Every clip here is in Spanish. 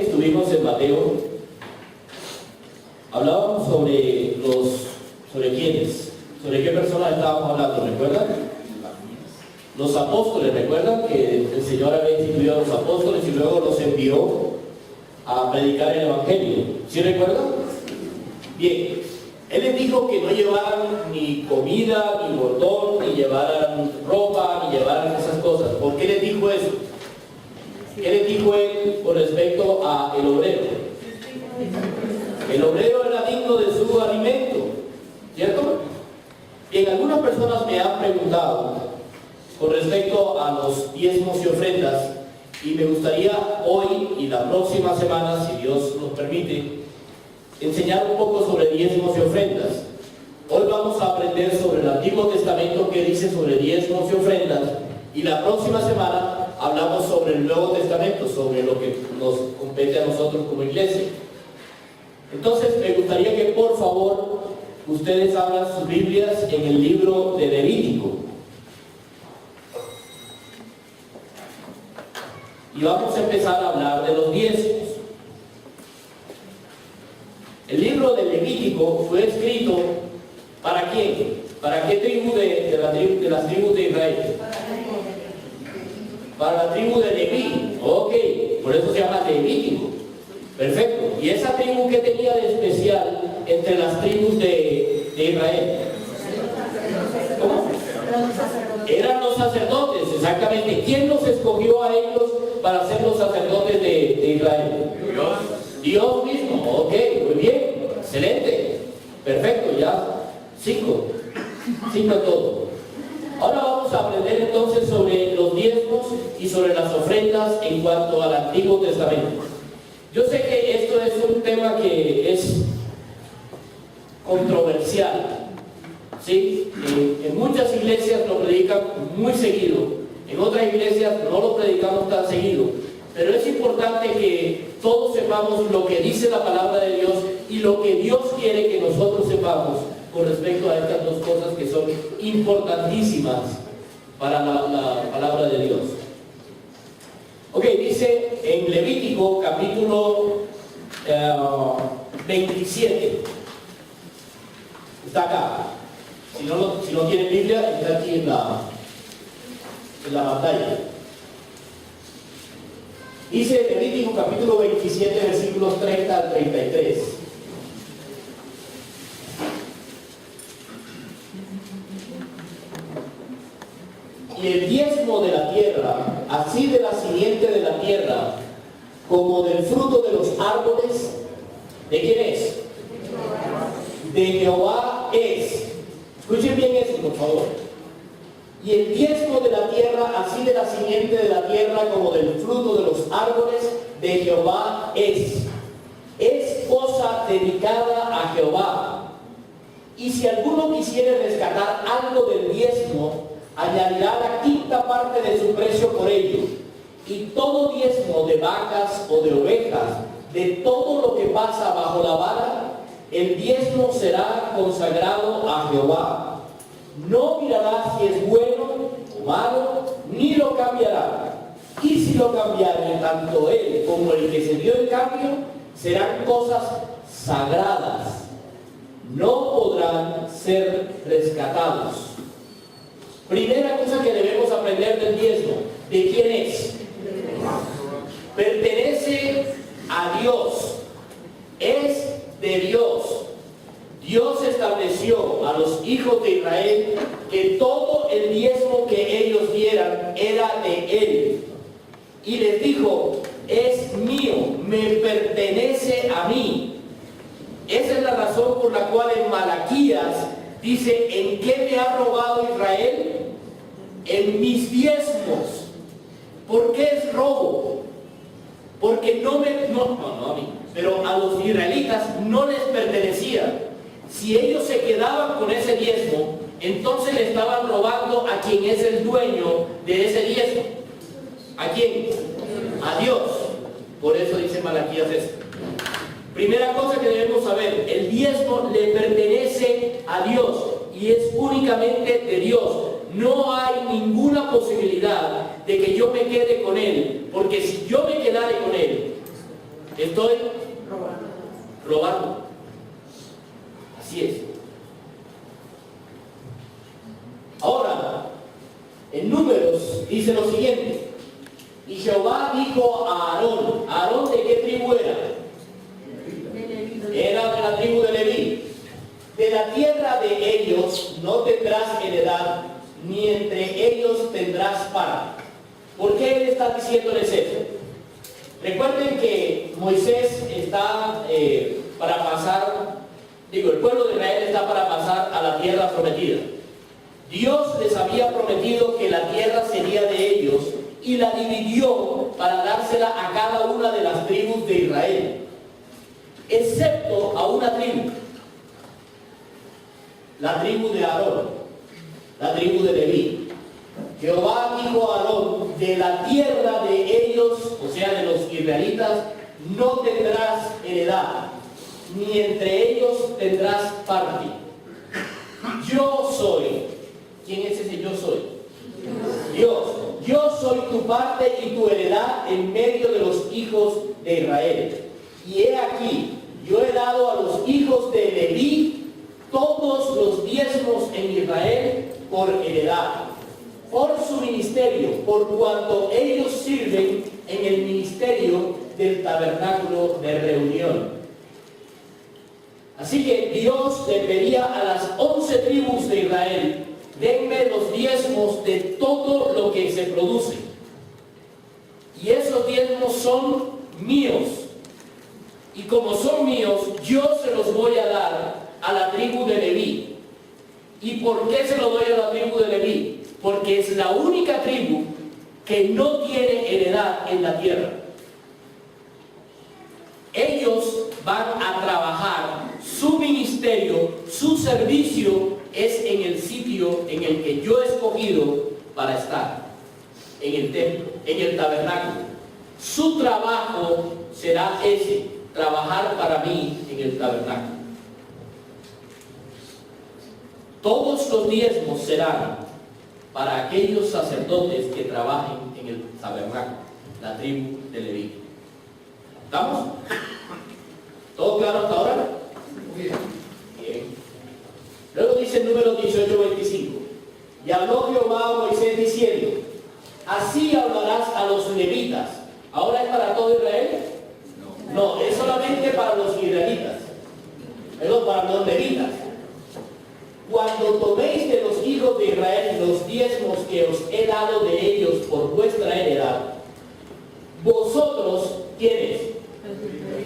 que estuvimos en Mateo, hablábamos sobre quiénes, sobre qué personas estábamos hablando, ¿recuerdan? Los apóstoles, ¿recuerdan que el Señor había instituido a los apóstoles y luego los envió a predicar el Evangelio? ¿Sí recuerdan? Bien, Él les dijo que no llevaran ni comida, ni bordón, ni llevaran ropa, ni llevaran esas cosas. ¿Por qué les dijo eso? ¿Qué les dijo Él con respecto al obrero? El obrero era digno de su alimento, ¿cierto? Bien, algunas personas me han preguntado con respecto a los diezmos y ofrendas, y me gustaría hoy y la próxima semana, si Dios nos permite, enseñar un poco sobre diezmos y ofrendas. Hoy vamos a aprender sobre el Antiguo Testamento, que dice sobre diezmos y ofrendas, y la próxima semana hablamos sobre el Nuevo Testamento, sobre lo que nos compete a nosotros como iglesia. Entonces me gustaría que por favor ustedes abran sus Biblias en el libro de Levítico. Y vamos a empezar a hablar de los diezmos. El libro de Levítico fue escrito ¿para quién? ¿Para qué tribu de las tribus de Israel? Para la tribu de Leví. Ok, por eso se llama Levítico. Perfecto. ¿Y esa tribu qué tenía de especial entre las tribus de Israel? ¿Cómo? Eran los sacerdotes, exactamente. ¿Quién los escogió a ellos para ser los sacerdotes de Israel? Dios. Dios mismo. Ok, muy bien. Excelente. Perfecto, ya. 5 en todo. Ahora vamos a aprender entonces sobre los diezmos y sobre las ofrendas en cuanto al Antiguo Testamento. Yo sé que esto es un tema que es controversial, ¿sí? En muchas iglesias lo predican muy seguido, en otras iglesias no lo predicamos tan seguido, pero es importante que todos sepamos lo que dice la palabra de Dios y lo que Dios quiere que nosotros sepamos con respecto a estas dos cosas que son importantísimas para la palabra de Dios. Ok, dice en Levítico capítulo 27. Está acá. Si no tienen Biblia, está aquí en la pantalla. Dice Levítico capítulo 27, versículos 30 al 33. Y el diezmo de la tierra, así de la simiente de la tierra, como del fruto de los árboles, ¿de quién es? De Jehová es. Escuchen bien eso, por favor. Y el diezmo de la tierra, así de la simiente de la tierra, como del fruto de los árboles, de Jehová es. Es cosa dedicada a Jehová. Y si alguno quisiere rescatar algo del diezmo, añadirá la quinta parte de su precio por ello. Y todo diezmo de vacas o de ovejas, de todo lo que pasa bajo la vara, el diezmo será consagrado a Jehová. No mirará si es bueno o malo, ni lo cambiará. Y si lo cambiare, tanto él como el que se dio el cambio, serán cosas sagradas. No podrán ser rescatados. Primera cosa que debemos aprender del diezmo. ¿De quién es? Pertenece a Dios. Es de Dios. Dios estableció a los hijos de Israel que todo el diezmo que ellos dieran era de Él. Y les dijo, es mío, me pertenece a mí. Esa es la razón por la cual en Malaquías dice, ¿en qué me ha robado Israel? En mis diezmos. ¿Por qué es robo? Porque no a mí, pero a los israelitas no les pertenecía. Si ellos se quedaban con ese diezmo, entonces le estaban robando a quien es el dueño de ese diezmo. ¿A quién? A Dios. Por eso dice Malaquías esto. Primera cosa que debemos saber, el diezmo le pertenece a Dios y es únicamente de Dios. No hay ninguna posibilidad de que yo me quede con él, porque si yo me quedare con él, Estoy robando. Así es. Ahora, en Números dice lo siguiente. Y Jehová dijo a Aarón. ¿Aarón de qué tribu era? Era de la tribu de Leví. De la tierra de ellos no tendrás heredad, ni entre ellos tendrás parte. ¿Por qué él está diciéndoles eso? Recuerden que Moisés está para pasar, el pueblo de Israel está para pasar a la tierra prometida. Dios les había prometido que la tierra sería de ellos y la dividió para dársela a cada una de las tribus de Israel, excepto a una tribu, la tribu de Aarón, la tribu de Leví. Jehová dijo a Aarón, de la tierra de ellos, o sea, de los israelitas, no tendrás heredad, ni entre ellos tendrás parte. Yo soy. ¿Quién es ese yo soy? Dios. Yo soy tu parte y tu heredad en medio de los hijos de Israel. Y he aquí, yo he dado a los hijos de Leví todos los diezmos en Israel por heredad, por su ministerio, por cuanto ellos sirven en el ministerio del tabernáculo de reunión. Así que Dios le pedía a las 11 tribus de Israel: denme los diezmos de todo lo que se produce. Y esos diezmos son míos. Y como son míos, yo se los voy a dar a la tribu de Leví. ¿Y por qué se lo doy a la tribu de Leví? Porque es la única tribu que no tiene heredad en la tierra. Ellos van a trabajar, su ministerio, su servicio es en el sitio en el que yo he escogido para estar, en el templo, en el tabernáculo. Su trabajo será ese, trabajar para mí en el tabernáculo. Todos los diezmos serán para aquellos sacerdotes que trabajen en el tabernáculo, la tribu de Leví. ¿Estamos? ¿Todo claro hasta ahora? Bien. Luego dice en Números 18:25. Y habló Jehová a Moisés diciendo: así hablarás a los levitas. ¿Ahora es para todo Israel? No, es solamente para los israelitas. Perdón, para los levitas. Cuando toméis de los hijos de Israel los diezmos que os he dado de ellos por vuestra heredad, vosotros, ¿quiénes?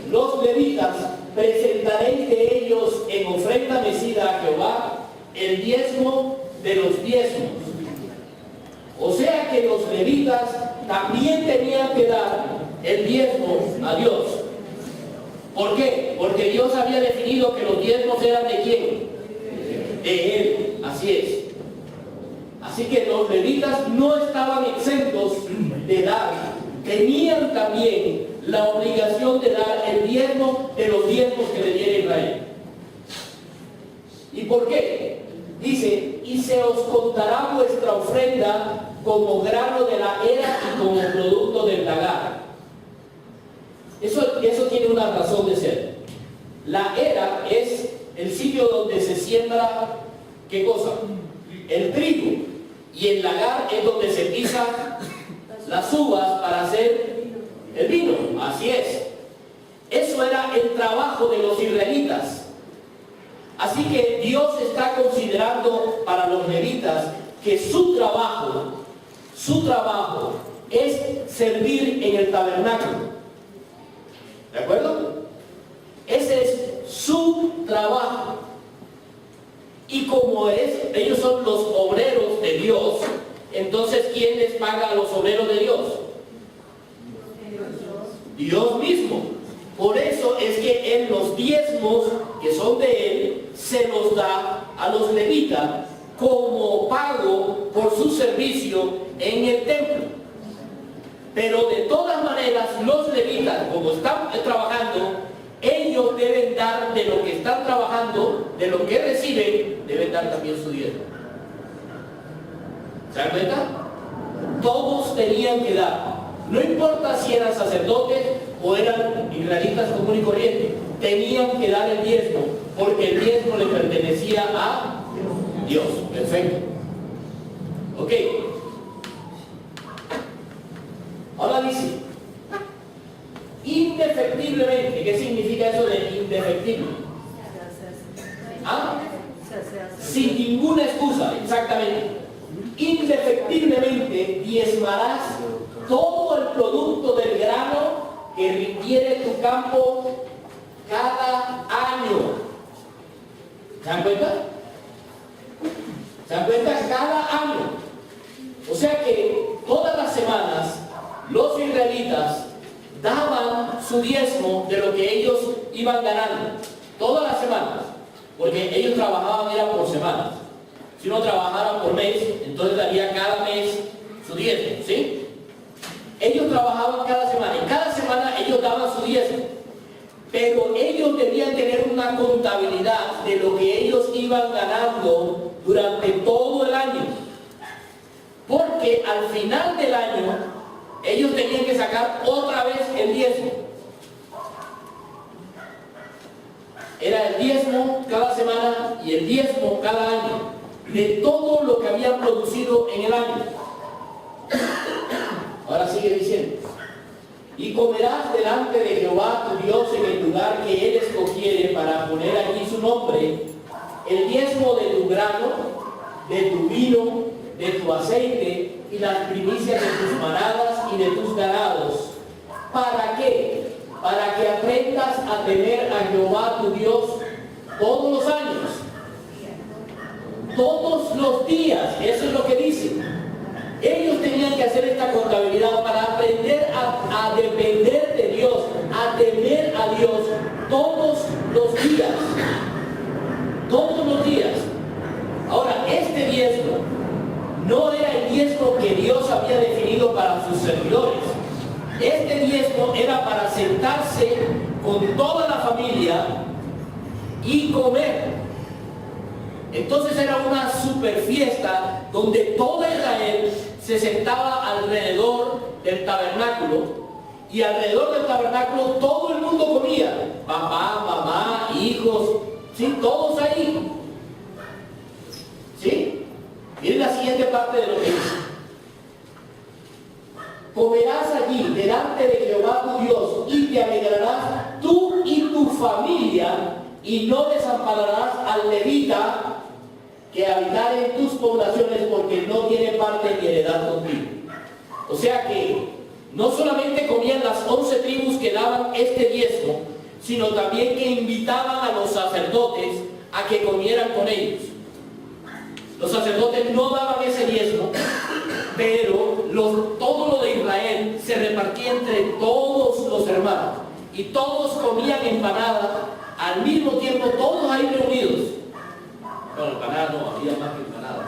Los levitas, presentaréis de ellos en ofrenda mecida a Jehová el diezmo de los diezmos. O sea que los levitas también tenían que dar el diezmo a Dios. ¿Por qué? Porque Dios había definido que los diezmos eran ¿de quién? De Él. Así es. Así que los levitas no estaban exentos de dar. Tenían también la obligación de dar el diezmo de los diezmos que le diera Israel. ¿Y por qué? Dice: y se os contará vuestra ofrenda como grano de la era y como producto del lagar. Eso tiene una razón de ser. La era es el sitio donde se siembra, ¿qué cosa? El trigo. Y el lagar es donde se pisan las uvas para hacer el vino. Así es. Eso era el trabajo de los israelitas. Así que Dios está considerando para los levitas que su trabajo es servir en el tabernáculo. ¿De acuerdo? Ese es su trabajo. Y como ellos son los obreros de Dios, entonces ¿quién les paga a los obreros de Dios? Dios mismo. Por eso es que en los diezmos que son de Él, se los da a los levitas como pago por su servicio en el templo. Pero de todas maneras, los levitas, como están trabajando, ellos deben dar de lo que están trabajando, de lo que reciben, deben dar también su diezmo. ¿Se dan cuenta? Todos tenían que dar. No importa si eran sacerdotes o eran israelitas común y corriente, tenían que dar el diezmo, porque el diezmo le pertenecía a Dios. Perfecto. Ok. Ahora dice, indefectiblemente. ¿Qué significa eso de indefectible? ¿Ah? Sin ninguna excusa, exactamente. Indefectiblemente diezmarás todo el producto del grano que requiere tu campo cada año. ¿Se dan cuenta? ¿Se dan cuenta? Cada año. O sea que todas las semanas los israelitas daban su diezmo de lo que ellos iban ganando. Todas las semanas. Porque ellos trabajaban era por semanas. Si no trabajaran por mes, entonces daría cada mes su diezmo, ¿sí? Ellos trabajaban cada semana y cada semana ellos daban su diezmo. Pero ellos debían tener una contabilidad de lo que ellos iban ganando durante todo el año. Porque al final del año, ellos tenían que sacar otra vez el diezmo. Era el diezmo cada semana y el diezmo cada año de todo lo que habían producido en el año. Ahora sigue diciendo, y comerás delante de Jehová tu Dios en el lugar que Él escogiere para poner allí su nombre, el diezmo de tu grano, de tu vino, de tu aceite y las primicias de tus manadas y de tus ganados. ¿Para qué? Para que aprendas a temer a Jehová tu Dios todos los años, todos los días. Eso es lo que dice. Ellos tenían que hacer esta contabilidad para aprender a depender de Dios, a temer a Dios todos los días. Todos los días. Ahora, este diezmo no era el diezmo que Dios había definido para sus servidores. Este diezmo era para sentarse con toda la familia y comer. Entonces era una super fiesta donde todo Israel se sentaba alrededor del tabernáculo y alrededor del tabernáculo todo el mundo comía. Papá, mamá, hijos, ¿sí? Todos ahí. ¿Sí? Miren la siguiente parte de lo que dice. Comerás allí delante de Jehová tu Dios y te alegrarás tú y tu familia y no desampararás al levita que habitare en tus poblaciones porque no tiene parte ni heredad contigo. O sea que no solamente comían las 11 tribus que daban este diezmo, sino también que invitaban a los sacerdotes a que comieran con ellos. Los sacerdotes no daban ese diezmo, pero todo lo de Israel se repartía entre todos los hermanos. Y todos comían empanada al mismo tiempo, todos ahí reunidos. No, empanada no, había más que empanadas.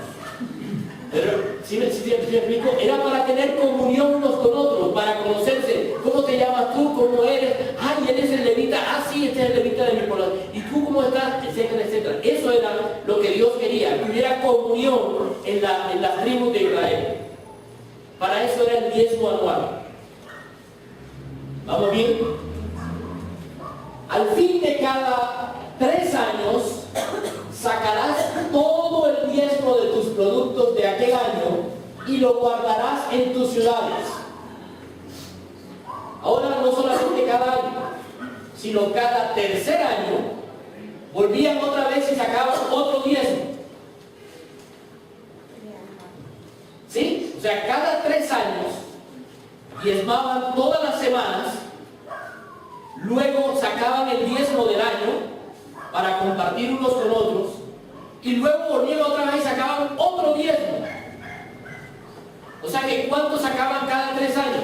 Pero, si me explico, era para tener comunión unos con otros, para conocerse. ¿Cómo te llamas tú? ¿Cómo eres? Ay, él es el levita. Ah, sí, este es el levita de mi pueblo. ¿Y tú cómo estás? Etcétera, etcétera. Eso era lo que Dios quería, que hubiera comunión en las tribus de Israel. Para eso era el diezmo anual. ¿Vamos bien? Al fin de cada 3 años, sacarás todo el diezmo de tus productos de aquel año y lo guardarás en tus ciudades. Ahora no solamente cada año, sino cada tercer año, volvían otra vez y sacaban otro diezmo. ¿Sí? O sea, cada 3 años diezmaban todas las semanas, luego sacaban el diezmo del año para compartir unos con otros, y luego volvían otra vez y sacaban otro diezmo. O sea que ¿cuánto sacaban cada 3 años?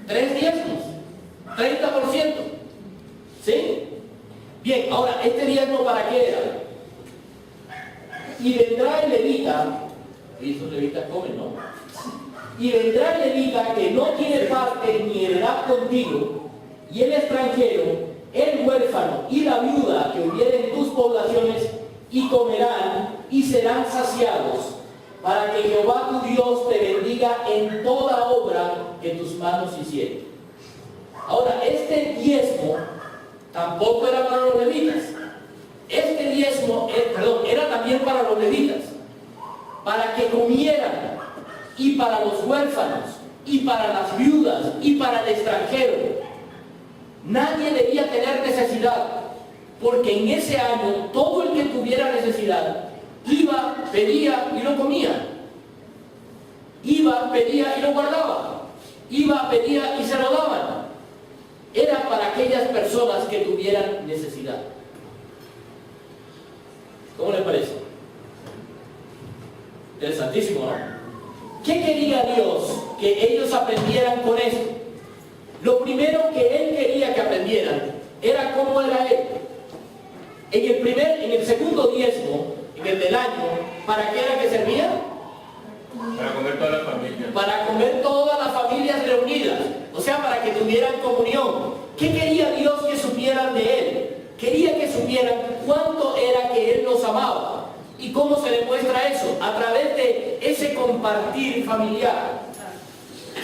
3 diezmos, 30%. ¿Sí? Bien, ahora, ¿este diezmo para qué era? Y vendrá el levita, y esos levitas comen, ¿no? Y vendrá el levita que no tiene parte ni heredad contigo, y el extranjero, el huérfano y la viuda que hubieren en tus poblaciones, y comerán y serán saciados, para que Jehová tu Dios te bendiga en toda obra que tus manos hicieron. Ahora, este diezmo tampoco era para los levitas. Este diezmo, era también para los levitas, para que comieran, y para los huérfanos, y para las viudas, y para el extranjero. Nadie debía tener necesidad, porque en ese año todo el que tuviera necesidad iba, pedía y lo comía. Iba, pedía y lo guardaba. Iba, pedía y se lo daban. Era para aquellas personas que tuvieran necesidad. ¿Cómo les parece? Interesantísimo, ¿no? ¿Qué quería Dios que ellos aprendieran con esto? Lo primero que Él quería que aprendieran era cómo era Él. En el segundo diezmo, en el del año, ¿para qué era que servía? Para comer toda la familia. Para comer todas las familias reunidas, o sea, para que tuvieran comunión. ¿Qué quería Dios que supieran de Él? Quería que supieran cuánto era que Él los amaba. ¿Y cómo se demuestra eso? A través de ese compartir familiar.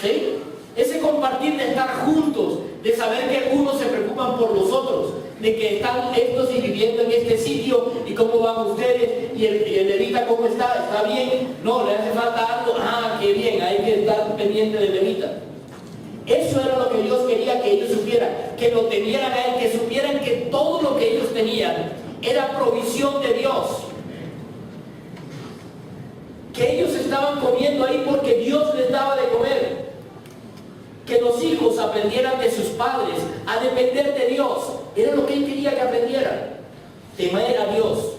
¿Sí? Ese compartir de estar juntos, de saber que unos se preocupan por los otros, de que están estos y viviendo en este sitio, y cómo van ustedes, y el levita cómo está bien, no, le hace falta algo, qué bien, hay que estar pendiente del levita. Eso era lo que Dios quería que ellos supieran, que lo tenieran a Él, que supieran que todo lo que ellos tenían era provisión de Dios. Que ellos estaban comiendo ahí porque Dios les daba de comer. Que los hijos aprendieran de sus padres a depender de Dios. Era lo que Él quería que aprendieran. Temer a Dios.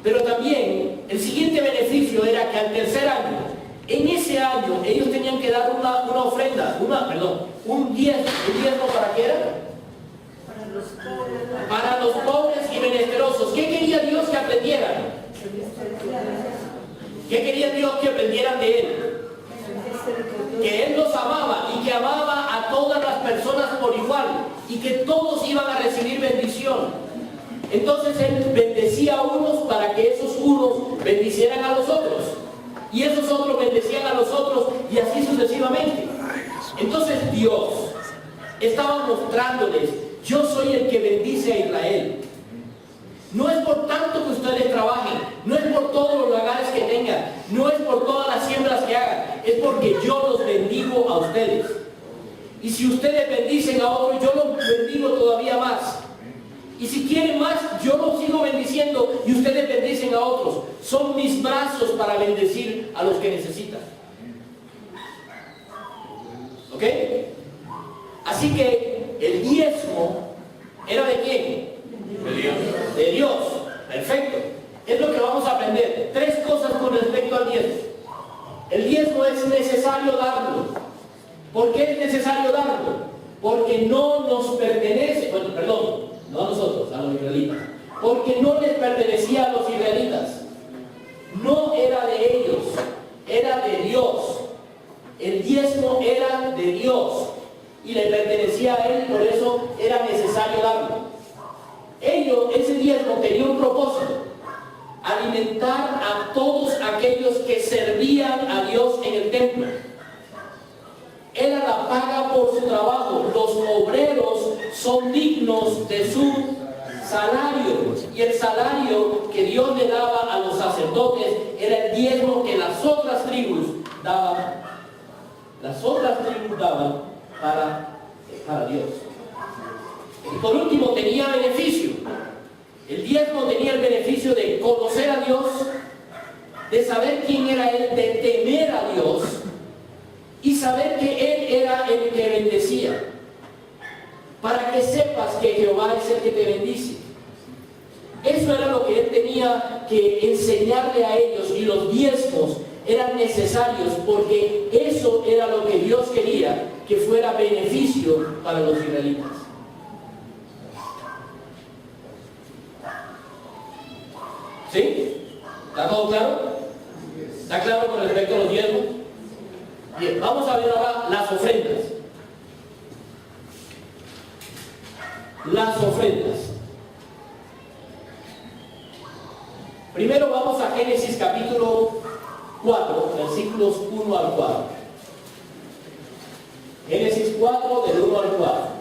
Pero también el siguiente beneficio era que al tercer año, en ese año, ellos tenían que dar una ofrenda, un diezmo. ¿Un diezmo para qué era? Para los pobres y menesterosos. ¿Qué quería Dios que aprendieran? ¿Qué quería Dios que aprendieran de Él? Que Él los amaba y que amaba a todas las personas por igual y que todos iban a recibir bendición. Entonces Él bendecía a unos para que esos unos bendicieran a los otros y esos otros bendecían a los otros y así sucesivamente. Entonces Dios estaba mostrándoles: yo soy el que bendice a Israel. No es por tanto que ustedes trabajen, no es por todos los lagares que tengan, no es por todas las siembras que hagan, es porque yo los bendigo a ustedes. Y si ustedes bendicen a otros, yo los bendigo todavía más. Y si quieren más, yo los sigo bendiciendo y ustedes bendicen a otros. Son mis brazos para bendecir a los que necesitan. ¿Ok? Así que el diezmo era ¿de quién? De Dios. De Dios. Perfecto. Es lo que vamos a aprender. 3 cosas con respecto al diezmo. El diezmo es necesario darlo. ¿Por qué es necesario darlo? Porque no nos pertenece, no a nosotros, a los israelitas. Porque no les pertenecía a los israelitas. No era de ellos, era de Dios. El diezmo era de Dios y le pertenecía a Él, por eso era necesario darlo. Ese diezmo tenía un propósito: alimentar a todos aquellos que servían a Dios en el templo. Era la paga por su trabajo. Los obreros son dignos de su salario, y el salario que Dios le daba a los sacerdotes era el diezmo que las otras tribus daban. Las otras tribus daban para Dios. Y por último, tenía beneficio. El diezmo tenía el beneficio de conocer a Dios, de saber quién era Él, de temer a Dios y saber que Él era el que bendecía. Para que sepas que Jehová es el que te bendice. Eso era lo que Él tenía que enseñarle a ellos, y los diezmos eran necesarios porque eso era lo que Dios quería que fuera beneficio para los israelitas. ¿Sí? ¿Está todo claro? ¿Está claro con respecto a los diezmos? Bien, vamos a ver ahora las ofrendas. Las ofrendas. Primero vamos a Génesis capítulo 4, versículos 1 al 4. 4, del 1 al 4.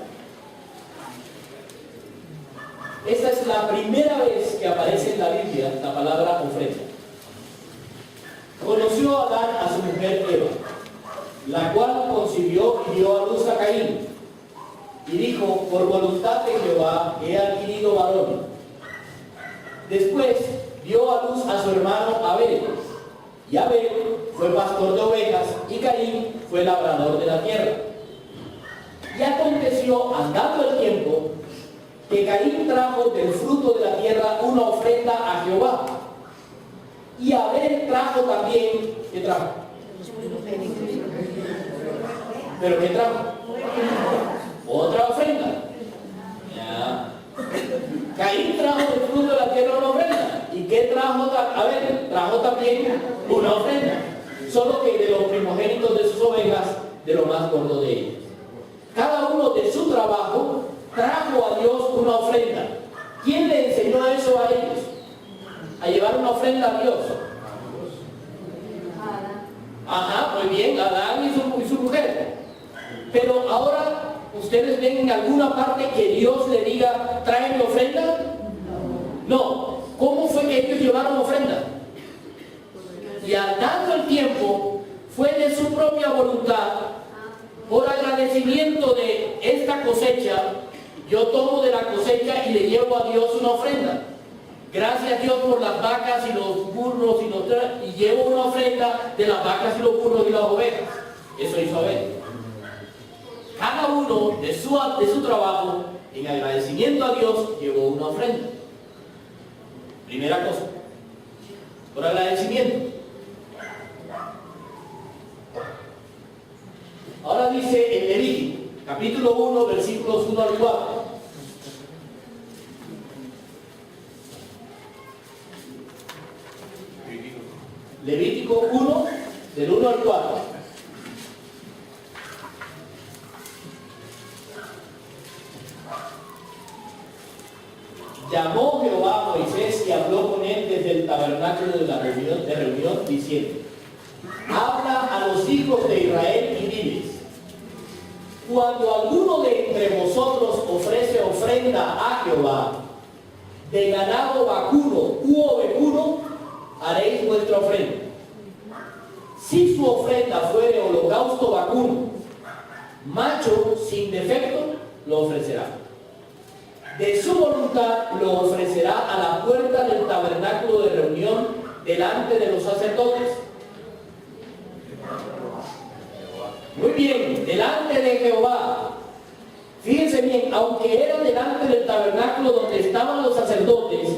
Esta es la primera vez que aparece en la Biblia la palabra ofrenda. Conoció Adán a su mujer Eva, la cual concibió y dio a luz a Caín. Y dijo, por voluntad de Jehová he adquirido varón. Después dio a luz a su hermano Abel. Y Abel fue pastor de ovejas y Caín fue labrador de la tierra. Y aconteció, andando el tiempo, que Caín trajo del fruto de la tierra una ofrenda a Jehová. Y Abel trajo también, ¿qué trajo? ¿Pero qué trajo? Otra ofrenda. Ya. Caín trajo del fruto de la tierra una ofrenda. ¿Y qué trajo Abel? Trajo también una ofrenda. Solo que de los primogénitos de sus ovejas, de lo más gordo de ellas. Cada uno de su trabajo trajo a Dios una ofrenda. ¿Quién le enseñó eso a ellos? A llevar una ofrenda a Dios. Ajá, muy bien, Adán y su mujer. Pero ahora, ¿ustedes ven en alguna parte que Dios le diga, tráeme ofrenda? No. ¿Cómo fue que ellos llevaron ofrenda? Y andando el tiempo, fue de su propia voluntad, por agradecimiento de esta cosecha, yo tomo de la cosecha y le llevo a Dios una ofrenda. Gracias a Dios por las vacas y los burros y llevo una ofrenda de las vacas y los burros y las ovejas. Eso hizo Abel. Cada uno de su trabajo, en agradecimiento a Dios, llevó una ofrenda. Primera cosa, por agradecimiento. Ahora dice en Levítico, capítulo 1, versículos 1 al 4. Levítico 1, del 1 al 4. Llamó Jehová a Moisés y habló con él desde el tabernáculo de la reunión, diciendo, habla a los hijos de Israel y diles, cuando alguno de entre vosotros ofrece ofrenda a Jehová, de ganado vacuno u ovejuno, haréis vuestra ofrenda. Si su ofrenda fuere holocausto vacuno, macho sin defecto, lo ofrecerá. De su voluntad lo ofrecerá a la puerta del tabernáculo de reunión delante de los sacerdotes. Muy bien, delante de Jehová. Fíjense bien, aunque era delante del tabernáculo donde estaban los sacerdotes,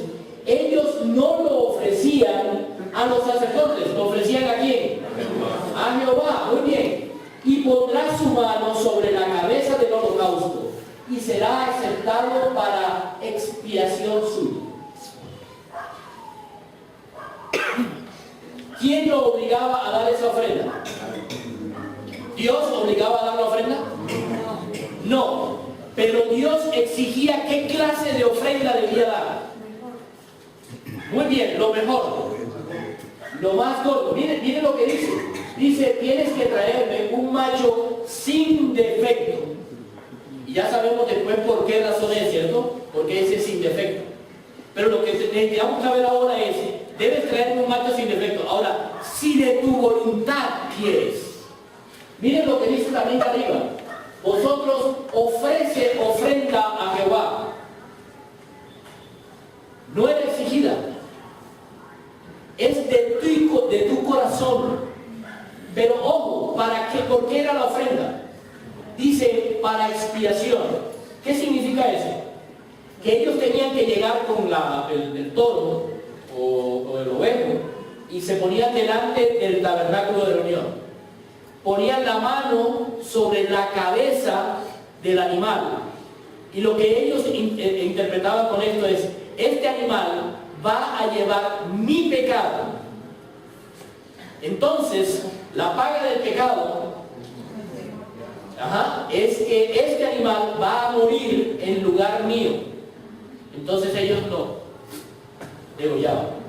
ellos no lo ofrecían a los sacerdotes. ¿Lo ofrecían a quién? A Jehová. Muy bien. Y pondrá su mano sobre la cabeza del holocausto y será aceptado para expiación suya. ¿Quién lo obligaba a dar esa ofrenda? ¿Dios obligaba a dar la ofrenda? No, pero Dios exigía qué clase de ofrenda debía dar. Muy bien, lo mejor, lo más gordo. Miren lo que dice. Dice, tienes que traerme un macho sin defecto. Y ya sabemos después por qué razón es, ¿cierto? Porque ese es sin defecto. Pero lo que necesitamos saber ahora es, debes traerme un macho sin defecto. Ahora, si de tu voluntad quieres. Miren lo que dice también arriba. Vosotros ofrece ofrenda a Jehová. No era exigida. Es de tu corazón. Pero ojo, ¿para qué? ¿Por qué era la ofrenda? Dice, para expiación. ¿Qué significa eso? Que ellos tenían que llegar con el toro o el ovejo y se ponían delante del tabernáculo de reunión. Ponían la mano sobre la cabeza del animal. Y lo que ellos interpretaban con esto es, este animal va a llevar mi pecado. Entonces, la paga del pecado es que este animal va a morir en lugar mío. Entonces ellos no degollaban.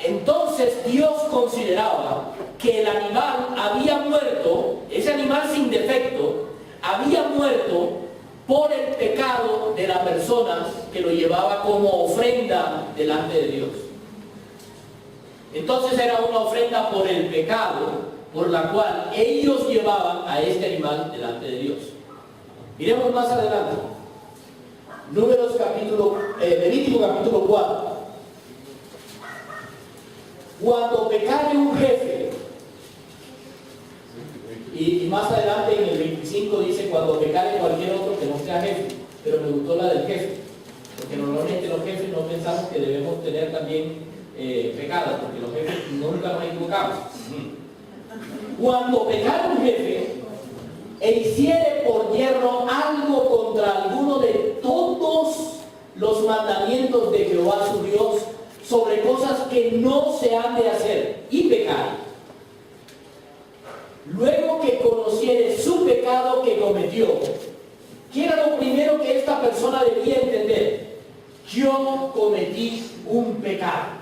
Entonces Dios consideraba que el animal había muerto, ese animal sin defecto, había muerto por el pecado de la persona que lo llevaba como ofrenda delante de Dios. Entonces era una ofrenda por el pecado, por la cual ellos llevaban a este animal delante de Dios. Miremos más adelante. Levítico capítulo 4. Cuando pecare un jefe, y más adelante en el 25 dice cuando pecare cualquier otro que no sea jefe, pero me gustó la del jefe, porque normalmente los jefes no pensamos que debemos tener también pecados, porque los jefes nunca nos equivocamos. Cuando pecare un jefe e hiciere por yerro algo contra alguno de todos los mandamientos de Jehová su Dios, sobre cosas que no se han de hacer, y pecar, luego que conociere su pecado que cometió, ¿qué era lo primero que esta persona debía entender? Yo cometí un pecado.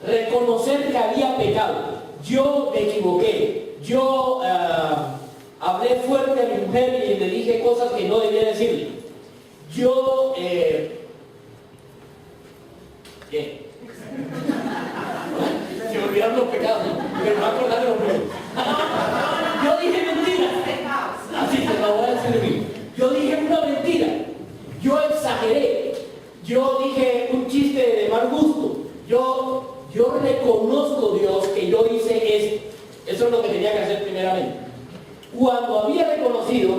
Reconocer que había pecado. Yo me equivoqué. Yo hablé fuerte a mi mujer y le dije cosas que no debía decirle. Yo ¿qué? Se me olvidaron los pecados, ¿no? Pero no acordar de los nuevos. Yo dije mentiras. Así se lo voy a decir de mí. Yo dije una mentira. Yo exageré. Yo dije un chiste de mal gusto. Yo reconozco, Dios, que yo hice esto. Eso es lo que tenía que hacer primeramente. Cuando había reconocido,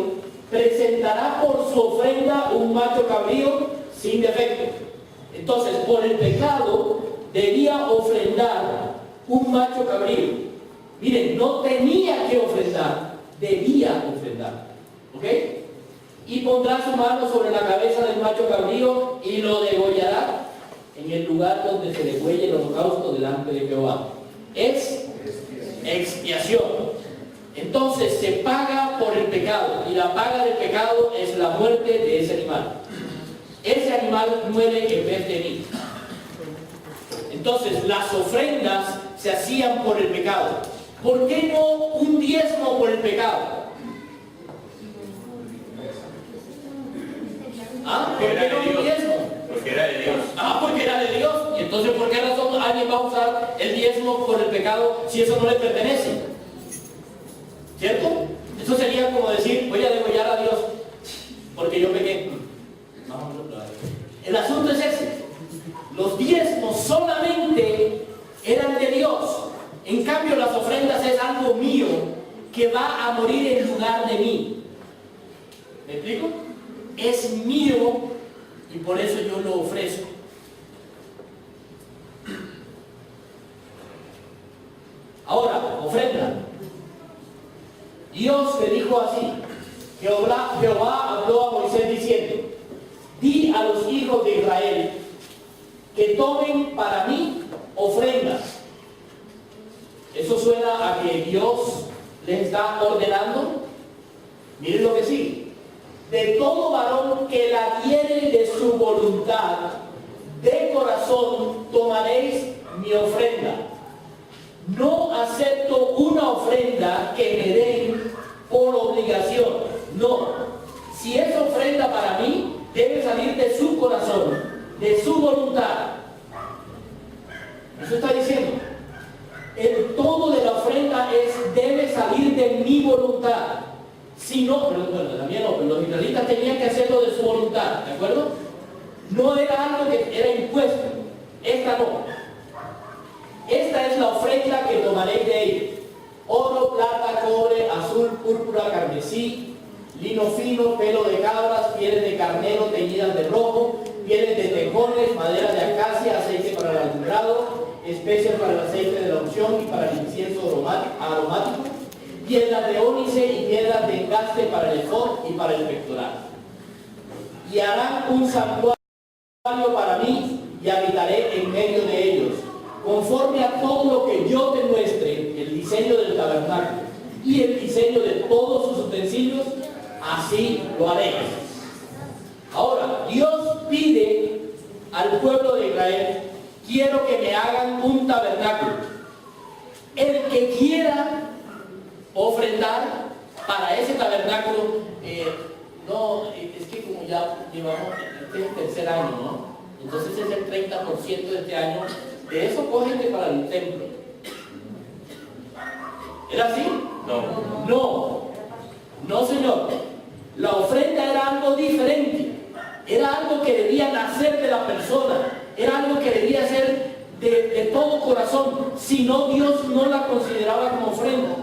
presentará por su ofrenda un macho cabrío sin defecto. Entonces, por el pecado, debía ofrendar un macho cabrío. Miren, no tenía que ofrendar, debía ofrendar. ¿Ok? Y pondrá su mano sobre la cabeza del macho cabrío y lo degollará en el lugar donde se degüelle el holocausto delante de Jehová. Es expiación. Entonces, se paga por el pecado, y la paga del pecado es la muerte de ese animal. Ese animal muere en vez de mí. Entonces, las ofrendas se hacían por el pecado. ¿Por qué no un diezmo por el pecado? ¿Ah? ¿Por qué no un diezmo? Porque era de Dios. Ah, porque era de Dios. Y entonces, ¿por qué razón alguien va a usar el diezmo por el pecado si eso no le pertenece? ¿Cierto? Eso sería como decir, voy a degollar a Dios porque yo pequé. El asunto es ese. Los diezmos solamente eran de Dios. En cambio, las ofrendas es algo mío que va a morir en lugar de mí. ¿Me explico? Es mío y por eso yo lo ofrezco. Ahora, ofrenda. Dios le dijo así. Jehová habló a Moisés diciendo: di a los hijos de Israel que tomen para mí ofrendas. Eso suena a que Dios les está ordenando. Miren lo que sigue. De todo varón que la diere de su voluntad, de corazón tomaréis mi ofrenda. No acepto una ofrenda que me den por obligación. No. Si es ofrenda para mí, debe salir de su corazón, de su voluntad. Eso está diciendo. El todo de la ofrenda debe salir de mi voluntad. Si no, bueno, también no, pero los israelitas tenían que hacerlo de su voluntad, ¿de acuerdo? No era algo que era impuesto. Esta no. Esta es la ofrenda que tomaréis de ellos: oro, plata, cobre, azul, púrpura, carmesí, lino fino, pelo de cabras, pieles de carnero teñidas de rojo, pieles de tejones, madera de acacia, aceite para el alumbrado, especias para el aceite de la unción y para el incienso aromático, piedras de ónice y piedras de engaste para el efod y para el pectoral. Y harán un santuario para mí y habitaré en medio de ellos, conforme a todo lo que yo te muestre, el diseño del tabernáculo y el diseño de todos sus utensilios, así lo haré. Ahora, Dios pide al pueblo de Israel: quiero que me hagan un tabernáculo. El que quiera ofrendar para ese tabernáculo, no, es que como ya llevamos, este es el tercer año, ¿no? Entonces es el 30% de este año, de eso cógete para el templo. ¿Era así? No, señor. La ofrenda era algo diferente, era algo que debía nacer de la persona, era algo que debía ser de todo corazón, si no, Dios no la consideraba como ofrenda.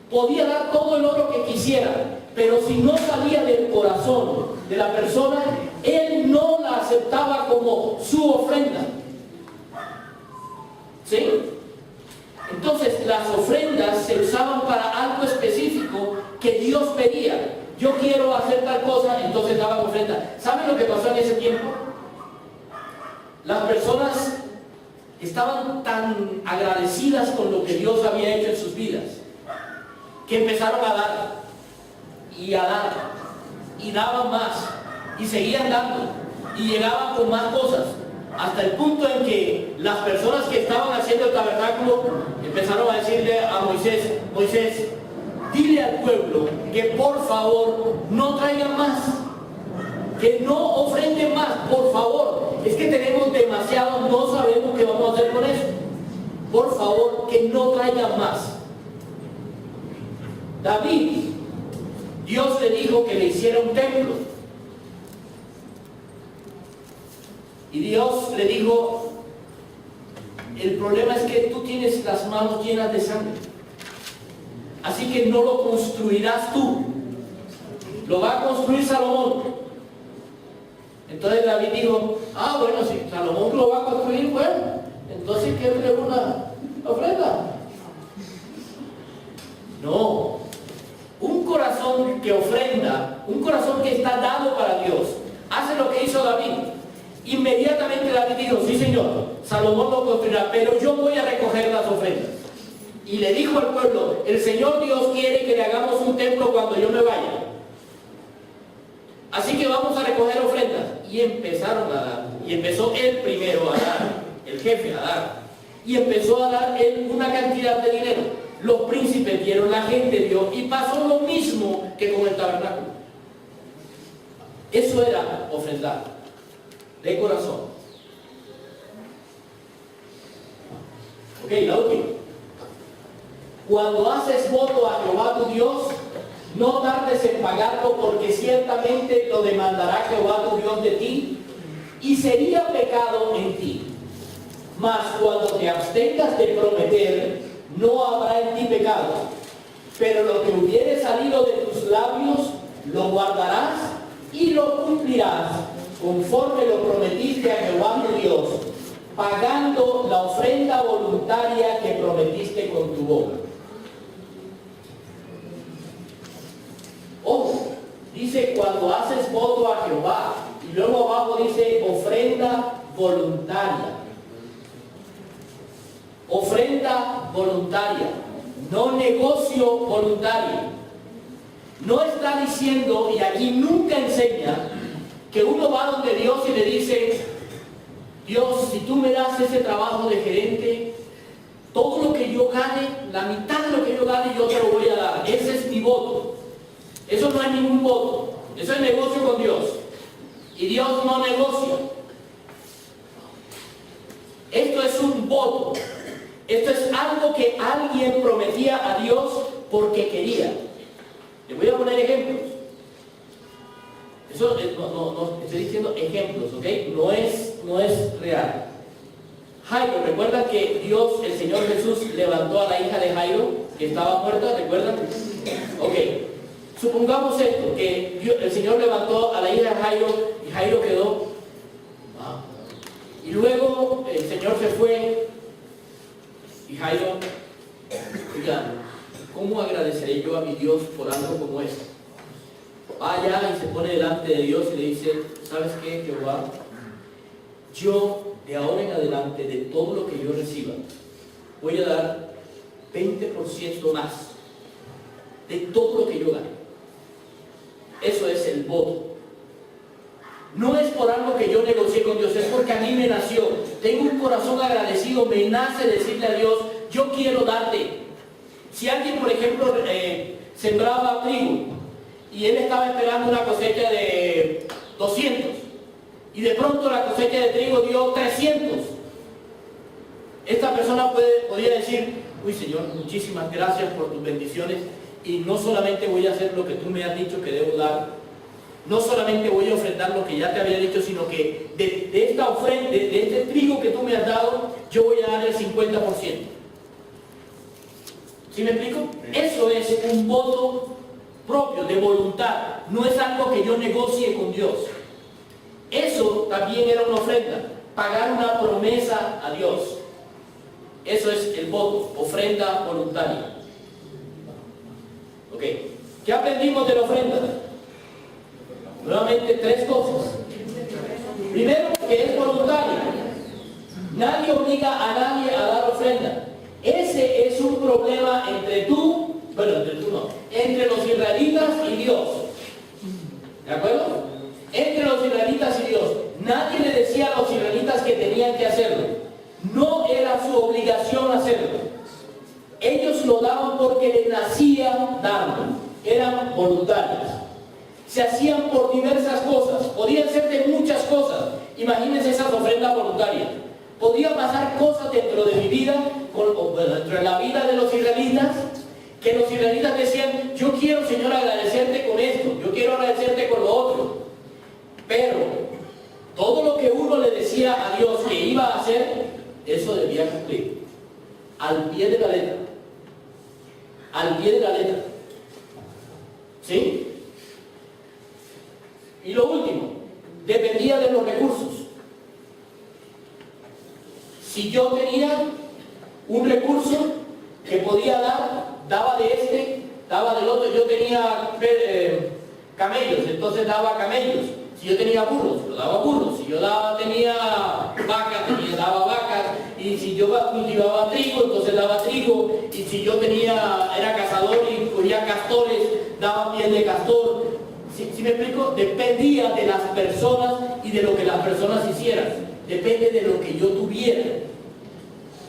Podía dar todo el oro que quisiera, pero si no salía del corazón de la persona, Él no la aceptaba como su ofrenda. ¿Sí? Entonces las ofrendas se usaban para algo específico que Dios pedía. Yo quiero hacer tal cosa, entonces daban ofrenda. ¿Saben lo que pasó en ese tiempo? Las personas estaban tan agradecidas con lo que Dios había hecho en sus vidas, que empezaron a dar, y daban más, y seguían dando, y llegaban con más cosas, hasta el punto en que las personas que estaban haciendo el tabernáculo empezaron a decirle a Moisés: Moisés, dile al pueblo que por favor no traigan más, que no ofrenden más, por favor, es que tenemos demasiado, no sabemos qué vamos a hacer con eso, por favor, que no traigan más. David, Dios le dijo que le hiciera un templo, y Dios le dijo: el problema es que tú tienes las manos llenas de sangre, así que no lo construirás tú, lo va a construir Salomón. Entonces David dijo: bueno, si Salomón lo va a construir, bueno, entonces ¿qué es una ofrenda? No, un corazón que ofrenda, un corazón que está dado para Dios, hace lo que hizo David. Inmediatamente David dijo: sí, Señor, Salomón lo construirá, pero yo voy a recoger las ofrendas. Y le dijo al pueblo: el Señor Dios quiere que le hagamos un templo cuando yo me vaya, así que vamos a recoger ofrendas. Y empezaron a dar, y empezó él primero a dar, el jefe a dar, y empezó a dar él una cantidad de dinero. Los príncipes dieron, la gente dio, y pasó lo mismo que con el tabernáculo. Eso era ofrendar de corazón. Ok, la última. Cuando haces voto a Jehová tu Dios, no tardes en pagarlo, porque ciertamente lo demandará Jehová tu Dios de ti, y sería pecado en ti. Mas cuando te abstengas de prometer, no habrá en ti pecado. Pero lo que hubiere salido de tus labios, lo guardarás y lo cumplirás, conforme lo prometiste a Jehová tu Dios, pagando la ofrenda voluntaria que prometiste con tu boca. Ojo, dice cuando haces voto a Jehová, y luego abajo dice ofrenda voluntaria. Ofrenda voluntaria, no negocio voluntario. No está diciendo, y aquí nunca enseña, que uno va donde Dios y le dice: Dios, si tú me das ese trabajo de gerente, todo lo que yo gane, la mitad de lo que yo gane, yo te lo voy a dar. Ese es mi voto. Eso no es ningún voto, eso es negocio con Dios, y Dios no negocia. Esto es un voto, esto es algo que alguien prometía a Dios porque quería. Le voy a poner ejemplos. Eso no estoy diciendo ejemplos, ¿ok? No es real. Jairo, ¿recuerdan que Dios, el Señor Jesús, levantó a la hija de Jairo, que estaba muerta? ¿Recuerdan? Ok. Supongamos esto, que el Señor levantó a la hija de Jairo y Jairo quedó. Y luego el Señor se fue y Jairo, oiga, ¿cómo agradeceré yo a mi Dios por algo como esto? Vaya y se pone delante de Dios y le dice: ¿sabes qué, Jehová? Yo de ahora en adelante, de todo lo que yo reciba, voy a dar 20% más de todo lo que yo gane. Eso es el voto. No es por algo que yo negocié con Dios, es porque a mí me nació. Tengo un corazón agradecido, me nace decirle a Dios, yo quiero darte. Si alguien, por ejemplo, sembraba trigo y él estaba esperando una cosecha de 200 y de pronto la cosecha de trigo dio 300, esta persona podría decir, uy Señor, muchísimas gracias por tus bendiciones, y no solamente voy a hacer lo que tú me has dicho que debo dar, no solamente voy a ofrendar lo que ya te había dicho, sino que de esta ofrenda, de este trigo que tú me has dado, yo voy a dar el 50%. ¿Sí me explico? Eso es un voto propio, de voluntad. No es algo que yo negocie con Dios. Eso también era una ofrenda, pagar una promesa a Dios. Eso es el voto, ofrenda voluntaria. Ok, ¿qué aprendimos de la ofrenda? Nuevamente 3 cosas. Primero, que es voluntaria. Nadie obliga a nadie a dar ofrenda. Ese es un problema entre los israelitas y Dios. ¿De acuerdo? Entre los israelitas y Dios. Nadie le decía a los israelitas que tenían que hacerlo. No era su obligación hacerlo. Ellos lo daban porque les nacía darlo. Eran voluntarios. Se hacían por diversas cosas. Podían ser de muchas cosas. Imagínense esas ofrendas voluntarias. Podían pasar cosas dentro de mi vida, dentro de la vida de los israelitas, que los israelitas decían, yo quiero, Señor, agradecerte con esto, yo quiero agradecerte con lo otro. Pero todo lo que uno le decía a Dios que iba a hacer, eso debía cumplir. Al pie de la letra. Al pie de la letra. ¿Sí? Y lo último, dependía de los recursos. Si yo tenía un recurso que podía dar, daba de este, daba del otro. Yo tenía camellos, entonces daba camellos. Si yo tenía burros, lo daba burros. Si yo tenía vacas, daba vacas. Y si yo cultivaba trigo, entonces daba trigo. Y si yo era cazador y cogía castores, daba piel de castor. ¿Sí me explico? Dependía de las personas y de lo que las personas hicieran. Depende de lo que yo tuviera.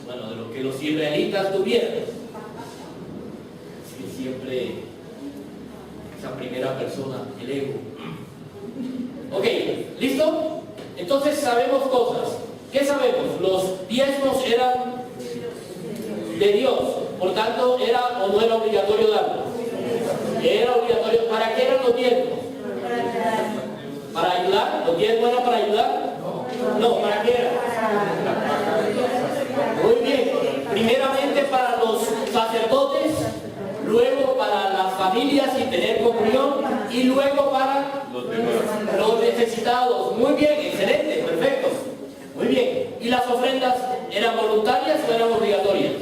Bueno, de lo que los israelitas tuvieran. Sí, siempre esa primera persona, el ego. Ok, ¿listo? Entonces sabemos cosas. ¿Qué sabemos? Los diezmos eran de Dios. Por tanto, ¿era o no era obligatorio darlos? Era obligatorio. ¿Para qué eran los diezmos? ¿Para ayudar? ¿Los diezmos eran para ayudar? No, ¿para qué era? Muy bien. Primeramente para los sacerdotes, luego para las familias y tener comunión, y luego para los necesitados. Muy bien, excelente, perfecto. Muy bien. ¿Y las ofrendas eran voluntarias o eran obligatorias?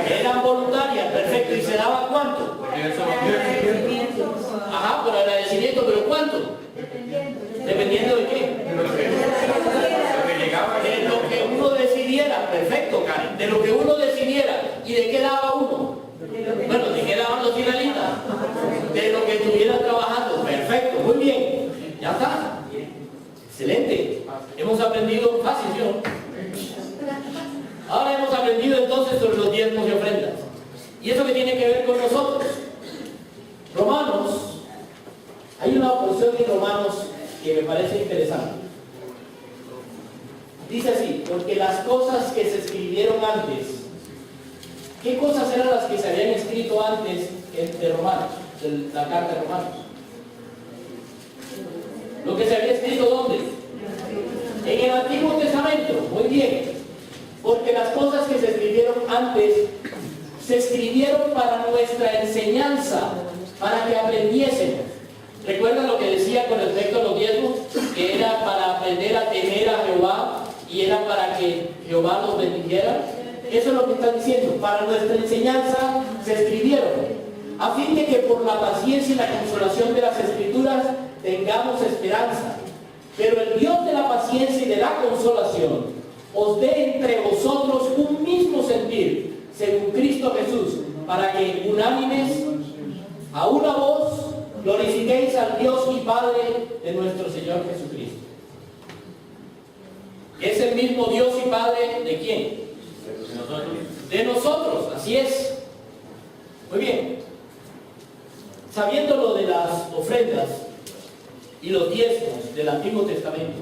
Eran voluntarias, perfecto. ¿Y se daba cuánto? Ajá, por agradecimiento, pero ¿cuánto? ¿Dependiendo de qué? De lo que uno decidiera, perfecto, Karen. De lo que uno decidiera. ¿Y de qué daba uno? Bueno, ¿de qué daban los israelitas? De lo que estuvieran trabajando, perfecto, muy bien. Ya está. Excelente. Hemos aprendido fácil, ¿no? Ahora hemos aprendido entonces sobre los diezmos y ofrendas. ¿Y eso qué tiene que ver con nosotros? Romanos, hay una porción en Romanos que me parece interesante. Dice así, porque las cosas que se escribieron antes, ¿qué cosas eran las que se habían escrito antes de Romanos, de la carta de Romanos? Lo que se había escrito ¿dónde? En el Antiguo Testamento, muy bien. Porque las cosas que se escribieron antes, se escribieron para nuestra enseñanza, para que aprendiésemos. ¿Recuerdan lo que decía con respecto a los diezmos? Que era para aprender a temer a Jehová y era para que Jehová nos bendijera. Eso es lo que está diciendo. Para nuestra enseñanza se escribieron, a fin de que por la paciencia y la consolación de las Escrituras tengamos esperanza. Pero el Dios de la paciencia y de la consolación os dé entre vosotros un mismo sentir, según Cristo Jesús, para que unánimes a una voz glorifiquéis al Dios y Padre de nuestro Señor Jesucristo. Es el mismo Dios y Padre ¿de quién? De nosotros. De nosotros, así es. Muy bien. Sabiendo lo de las ofrendas y los diezmos del Antiguo Testamento,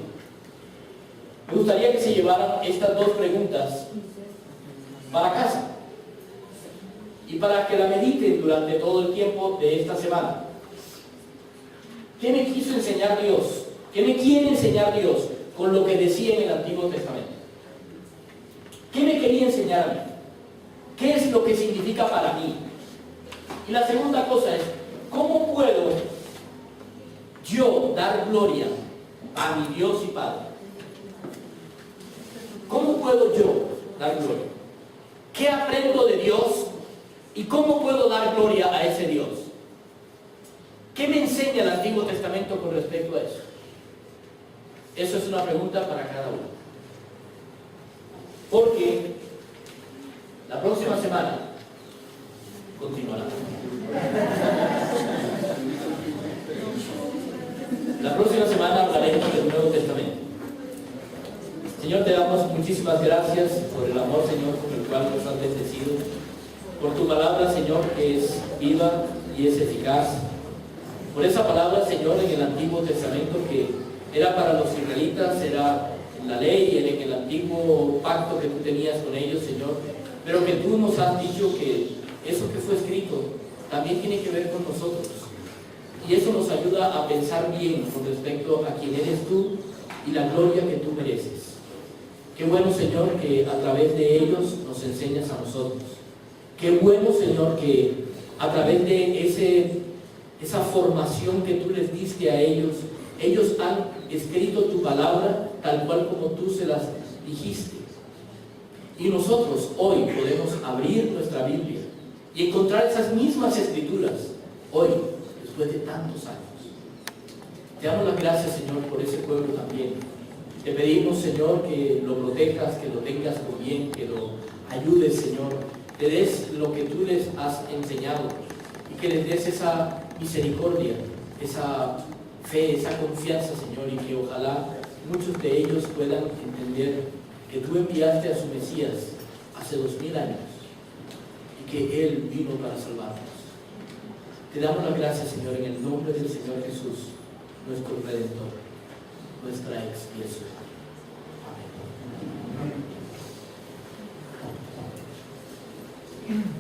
me gustaría que se llevaran estas dos preguntas para casa y para que la mediten durante todo el tiempo de esta semana. ¿Qué me quiso enseñar Dios? ¿Qué me quiere enseñar Dios con lo que decía en el Antiguo Testamento? ¿Qué me quería enseñar a mí? ¿Qué es lo que significa para mí? Y la segunda cosa es, ¿cómo puedo yo dar gloria a mi Dios y Padre? ¿Cómo puedo yo dar gloria? ¿Qué aprendo de Dios? ¿Y cómo puedo dar gloria a ese Dios? ¿Qué me enseña el Antiguo Testamento con respecto a eso? Eso es una pregunta para cada uno. Porque la próxima semana continuará. La próxima semana hablaremos del Nuevo Testamento. Señor, te damos muchísimas gracias por el amor, Señor, con el cual nos has bendecido. Por tu palabra, Señor, que es viva y es eficaz. Por esa palabra, Señor, en el Antiguo Testamento que era para los israelitas, era la ley, era en el antiguo pacto que tú tenías con ellos, Señor, pero que tú nos has dicho que eso que fue escrito también tiene que ver con nosotros. Y eso nos ayuda a pensar bien con respecto a quién eres tú y la gloria que tú mereces. Qué bueno, Señor, que a través de ellos nos enseñas a nosotros. Qué bueno, Señor, que a través de esa formación que tú les diste a ellos, ellos han escrito tu palabra tal cual como tú se las dijiste. Y nosotros hoy podemos abrir nuestra Biblia y encontrar esas mismas escrituras hoy, después de tantos años. Te damos las gracias, Señor, por ese pueblo también. Te pedimos, Señor, que lo protejas, que lo tengas por bien, que lo ayudes, Señor. Te des lo que tú les has enseñado y que les des esa misericordia, esa fe, esa confianza, Señor, y que ojalá muchos de ellos puedan entender que tú enviaste a su Mesías hace 2000 años y que Él vino para salvarnos. Te damos las gracias, Señor, en el nombre del Señor Jesús, nuestro Redentor, nuestra expiación. Amén.